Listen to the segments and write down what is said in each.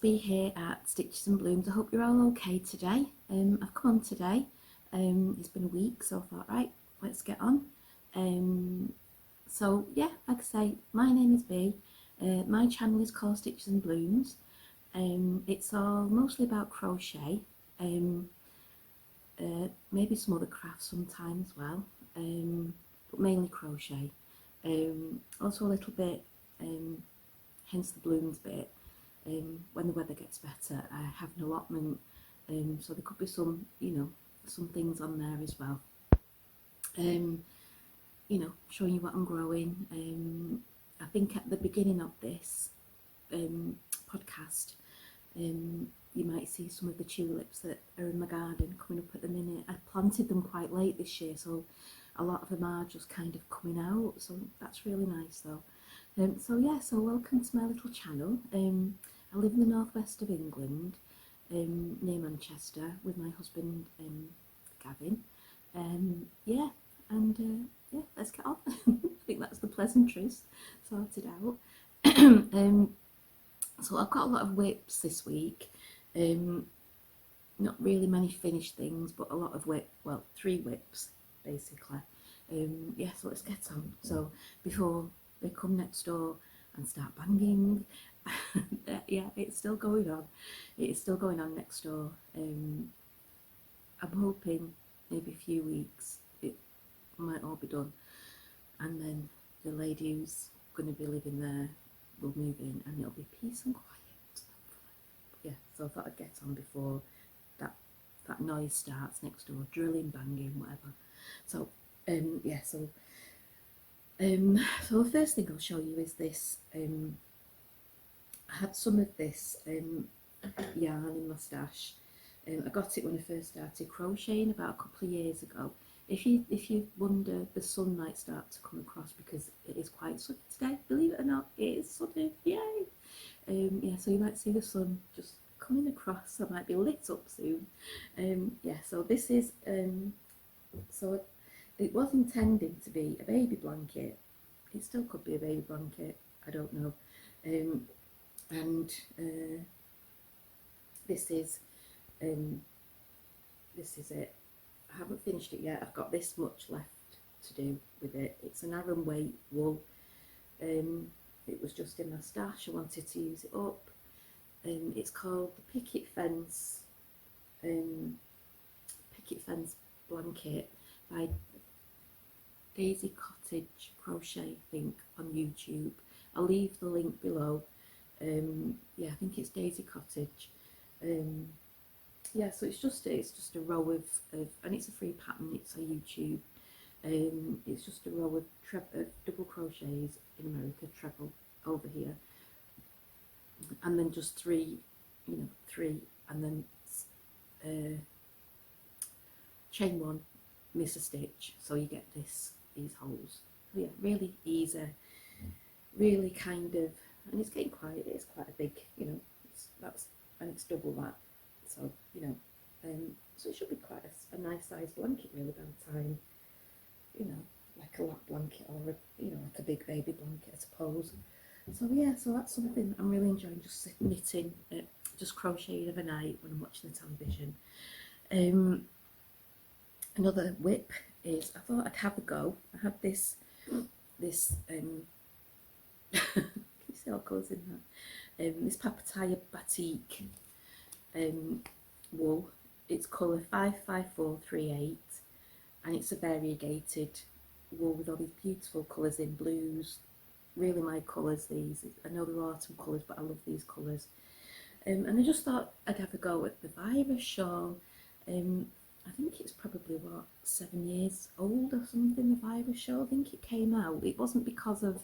Bee here at Stitches and Blooms. I hope you're all okay today. I've come on today. It's been a week, so I thought, right, let's get on. So yeah, like I say, my name is Bee. My channel is called Stitches and Blooms. It's all mostly about crochet. Maybe some other crafts sometimes as well, but mainly crochet. Also a little bit, hence the blooms bit. When the weather gets better, I have an allotment, so there could be some, some things on there as well. Showing you what I'm growing. I think at the beginning of this podcast, you might see some of the tulips that are in my garden coming up at the minute. I planted them quite late this year, so a lot of them are just kind of coming out, so that's really nice though. So welcome to my little channel. I live in the northwest of England, near Manchester, with my husband Gavin. Yeah, let's get on. I think that's the pleasantries sorted out. So I've got a lot of WIPS this week. Not really many finished things, but a lot of well, 3 WIPS basically. Yeah, so let's get on. So before they come next door and start banging, yeah, it's still going on. It's still going on next door. I'm hoping maybe a few weeks it might all be done, and then the lady who's going to be living there will move in, and it'll be peace and quiet. Yeah, so I thought I'd get on before that noise starts next door, drilling, banging, whatever. So yeah, so the first thing I'll show you is this. I had some of this yarn in my stash. I got it when I first started crocheting about a couple of years ago. If you wonder, the sun might start to come across because it is quite sunny today. Believe it or not, it is sunny. Yay! Yeah, so you might see the sun just coming across. I might be lit up soon. Yeah, so this is so it was intended to be a baby blanket. It still could be a baby blanket. I don't know. And this is it. I haven't finished it yet. I've got this much left to do with it. It's an Aran weight wool. It was just in my stash. I wanted to use it up. It's called the Picket Fence blanket by Daisy Cottage Crochet, I think, on YouTube. I'll leave the link below. Yeah, I think it's Daisy Cottage. Yeah, so it's just a row of and it's a free pattern. It's a YouTube. It's just a row of double crochets in America, treble over here, and then just 3, 3, and then chain 1, miss a stitch, so you get these holes. So yeah, really easy, really kind of, and it's getting quite. It's quite a big, it's double that. So so it should be quite a nice sized blanket really by the time, like a lap blanket or like a big baby blanket, I suppose. So yeah, so that's something I'm really enjoying, just knitting, just crocheting overnight when I'm watching the television. Another WIP is, I thought I'd have a go. I had this can you see all colours in that? This Papataya batik wool. It's colour 55438, and it's a variegated wool with all these beautiful colours in, blues. Really my colours, these. I know they're autumn colours, but I love these colours. And I just thought I'd have a go at the Virra shawl. I think it's probably 7 years old or something, the Virra shawl. I think it came out. It wasn't because of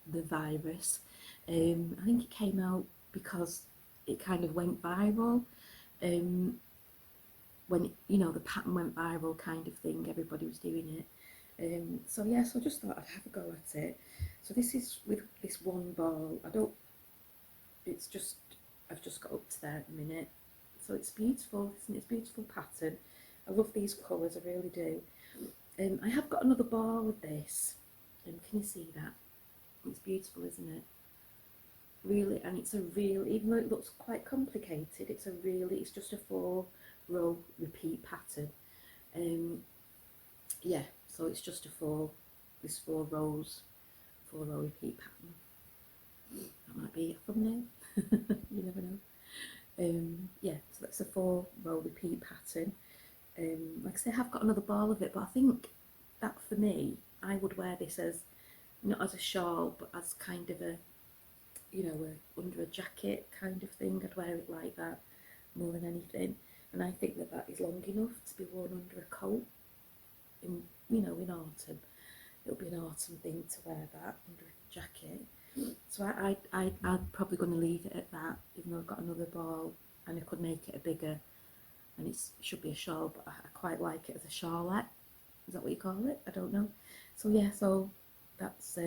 the virus. I think it came out because it kind of went viral. When the pattern went viral, kind of thing, everybody was doing it. So yeah, so I just thought I'd have a go at it. So this is with this one ball. I've just got up to there at the minute. So it's beautiful, isn't it? It's a beautiful pattern. I love these colours, I really do. I have got another ball of this. Can you see that? It's beautiful, isn't it? really, and it's a real, even though it looks quite complicated, it's just a 4-row repeat pattern. Yeah, so it's just this 4 row repeat pattern. That might be a thumbnail. You never know. Yeah, so that's a 4-row repeat pattern. Like I say, I have got another ball of it, but I think that for me, I would wear this as not as a shawl, but as kind of a, under a jacket kind of thing. I'd wear it like that more than anything, and I think that is long enough to be worn under a coat. In autumn, it'll be an autumn thing to wear that under a jacket. So I'm probably going to leave it at that, even though I've got another ball and I could make it a bigger, and it should be a shawl, but I quite like it as a shawlette. Is that what you call it? I don't know. So yeah, so that's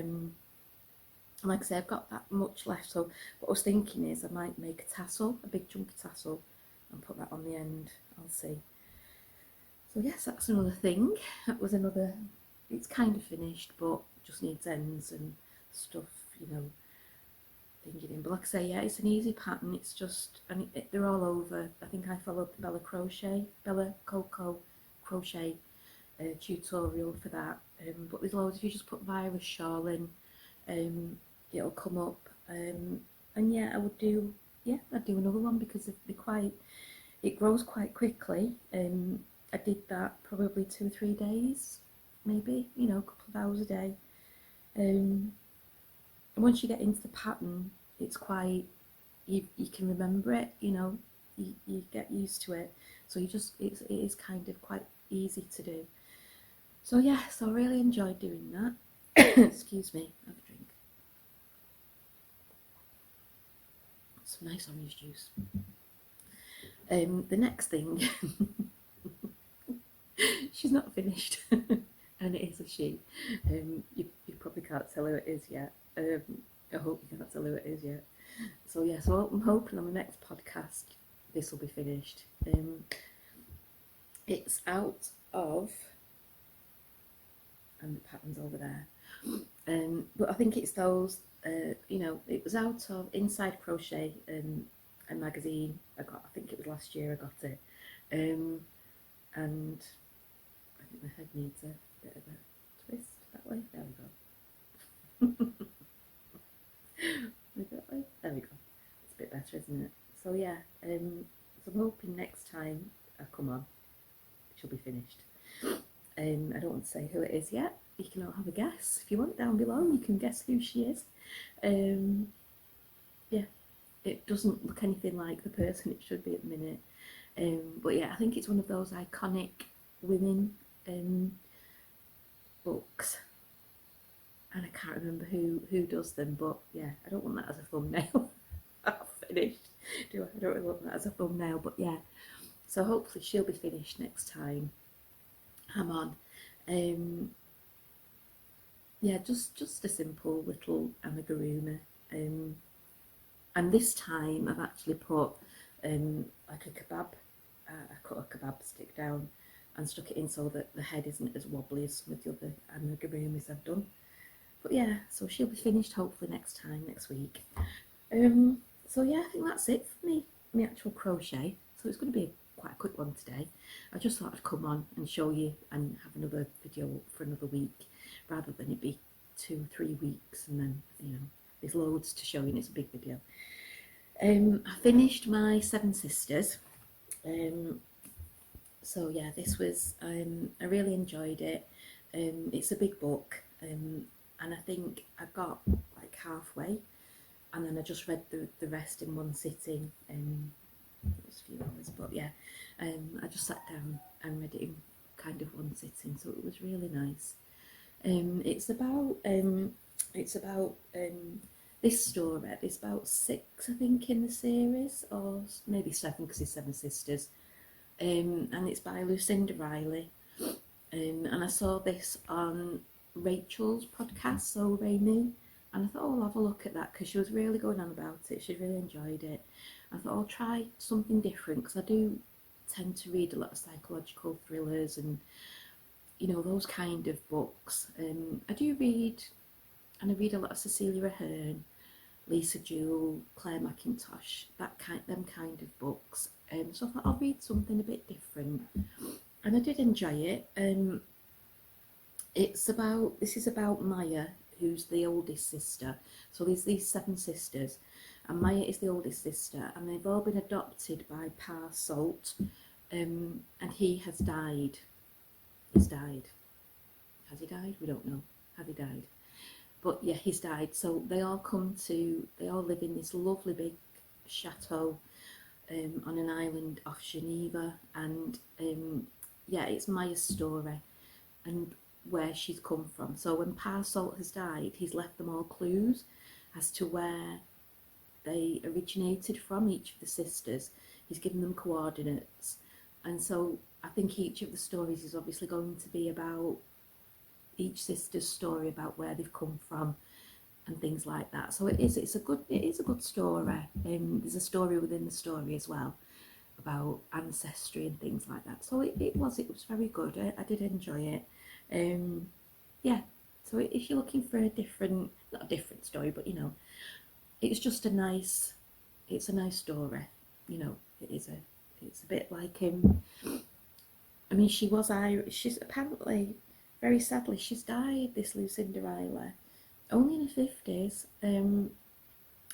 like I say, I've got that much left. So what I was thinking is I might make a tassel, a big chunky tassel, and put that on the end. I'll see. So yes, that's another thing. That was another. It's kind of finished, but just needs ends and stuff, thinking in. But like I say, yeah, it's an easy pattern. It's just, and they're all over. I think I followed the Bella Coco crochet tutorial for that. But there's loads. If you just put Virra shawl in, it'll come up. And yeah, I'd do another one because they're quite. It grows quite quickly. I did that probably 2 or 3 days, maybe, a couple of hours a day. And once you get into the pattern, it's quite, you can remember it, you get used to it. So it is kind of quite easy to do. So yeah, so I really enjoyed doing that. Excuse me, have a drink. Some nice orange juice. The next thing, she's not finished, and it is a she. You probably can't tell who it is yet. I hope you can't tell who it is yet. So yeah, so I'm hoping on the next podcast this will be finished. It's out of, and the pattern's over there. But I think it's those. It was out of Inside Crochet, a magazine. I think it was last year I got it. And I think my head needs a bit of a twist that way. There we go. There we go. It's a bit better, isn't it? So yeah, so I'm hoping next time I come on, she'll be finished. I don't want to say who it is yet. You can all have a guess if you want down below. You can guess who she is. Yeah, it doesn't look anything like the person it should be at the minute. But yeah, I think it's one of those iconic women books, and I can't remember who does them. But yeah, I don't want that as a thumbnail. I've finished. I don't really want that as a thumbnail. But yeah, so hopefully she'll be finished next time I'm on. Yeah, just a simple little amigurumi. And this time I've actually put like a kebab. I cut a kebab stick down and stuck it in so that the head isn't as wobbly as some of the other amigurumis I've done. But yeah, so she'll be finished hopefully next week. So yeah, I think that's it for me, my actual crochet. So it's going to be quite a quick one today. I just thought I'd come on and show you and have another video for another week, rather than it be 2-3 weeks and then there's loads to show you and it's a big video. I finished my 7 Sisters. So yeah, this was I really enjoyed it. It's a big book, and I think I got like halfway, and then I just read the rest in one sitting. It was a few hours, but yeah, I just sat down and read it in kind of one sitting, so it was really nice. It's about this story. It's about 6, I think, in the series, or maybe 7 because it's 7 Sisters. And it's by Lucinda Riley. And I saw this on Rachel's podcast, So Rainy, and I thought, oh, I'll have a look at that because she was really going on about it. She really enjoyed it. I thought I'll try something different because I do tend to read a lot of psychological thrillers and those kind of books. I do read, and I read a lot of Cecilia Ahern, Lisa Jewell, Claire McIntosh, them kind of books. So I thought I'll read something a bit different, and I did enjoy it. This is about Maya, who's the oldest sister. So there's these 7 sisters, and Maya is the oldest sister, and they've all been adopted by Pa Salt, and he has died. He's died. Has he died? We don't know. Has he died? But yeah, he's died. So they all live in this lovely big chateau on an island off Geneva, and yeah, it's Maya's story and where she's come from. So when Pa Salt has died, he's left them all clues as to where they originated from, each of the sisters. He's given them coordinates, and so I think each of the stories is obviously going to be about each sister's story, about where they've come from and things like that. So it is a good story. There's a story within the story as well about ancestry and things like that. So it was very good. I did enjoy it. Yeah. So if you're looking for not a different story, but it's just a nice story. It's a bit like I mean, she was Irish. She's apparently, very sadly, she's died, this Lucinda Riley, only in her 50s. And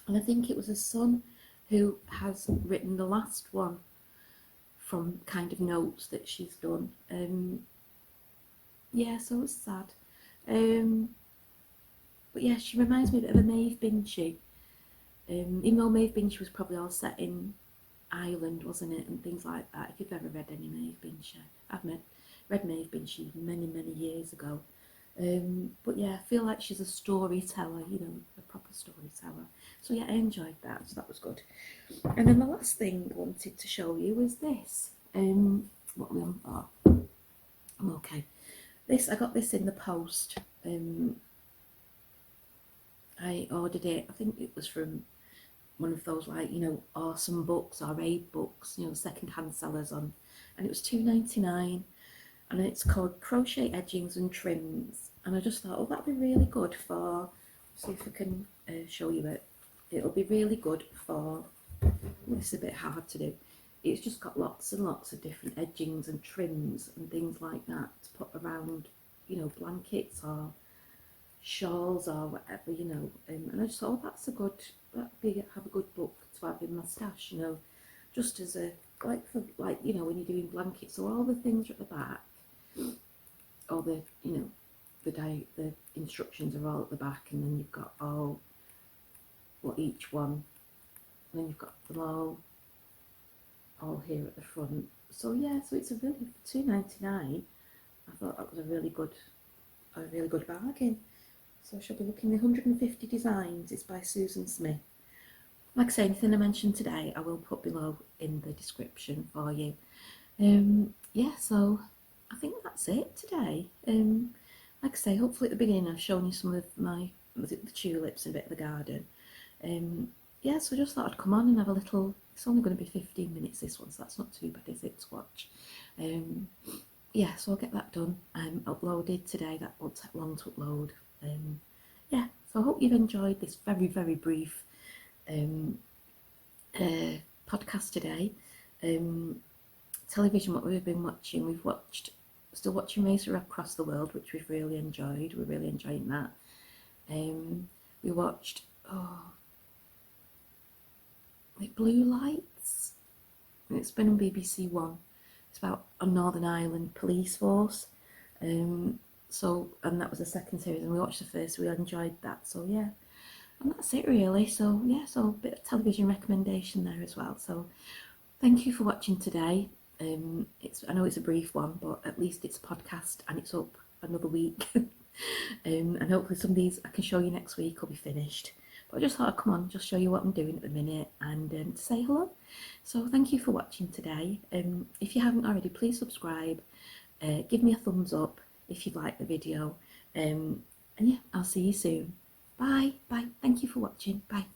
I think it was a son who has written the last one from kind of notes that she's done. Yeah, so it's sad. But yeah, she reminds me a bit of a Maeve Binchy. Even though Maeve Binchy was probably all set in Ireland, wasn't it, and things like that. If you've ever read any Maeve Binchy, I've read Maeve Binchy many years ago. But yeah, I feel like she's a storyteller, a proper storyteller. So yeah, I enjoyed that, so that was good. And then the last thing I wanted to show you was this. What are we on for? I'm okay. I got this in the post. I ordered it, I think it was from one of those, like, Awesome Books or Aid Books, second-hand sellers on, and it was $2.99, and it's called Crochet Edgings and Trims, and I just thought, oh, that'd be really good for, see if I can show you it. It'll be really good for, this is a bit hard to do, it's just got lots and lots of different edgings and trims and things like that to put around, blankets or shawls or whatever, and I just thought, oh, have a good book to have in my stash, just as a, when you're doing blankets. So all the things are at the back, all the, the instructions are all at the back, and then you've got each one, and then you've got them all here at the front. So yeah, so it's a really, for $2.99, I thought that was a really good bargain. So I shall be looking at 150 designs. It's by Susan Smith. Like I say, anything I mentioned today, I will put below in the description for you. Yeah, so I think that's it today. Like I say, hopefully at the beginning I've shown you some of the tulips and a bit of the garden. Yeah, so I just thought I'd come on and have a little, it's only going to be 15 minutes this one, so that's not too bad, is it, to watch? Yeah, so I'll get that done. Uploaded today, that won't take long to upload. Yeah, so I hope you've enjoyed this very brief podcast today. Television, what we've been watching, still watching Race Across the World, which we've really enjoyed. We're really enjoying that. We watched Blue Lights. It's been on BBC One. It's about a Northern Ireland police force. And that was the second series, and we watched the first. We enjoyed that. So yeah, and that's it really. So yeah, so a bit of television recommendation there as well. So thank you for watching today. I know it's a brief one, but at least it's a podcast and it's up another week. And hopefully some of these I can show you next week will be finished. But I just thought I'd come on, just show you what I'm doing at the minute, and to say hello. So thank you for watching today. If you haven't already, please subscribe. Give me a thumbs up if you've liked the video. And yeah, I'll see you soon. Bye. Thank you for watching. Bye.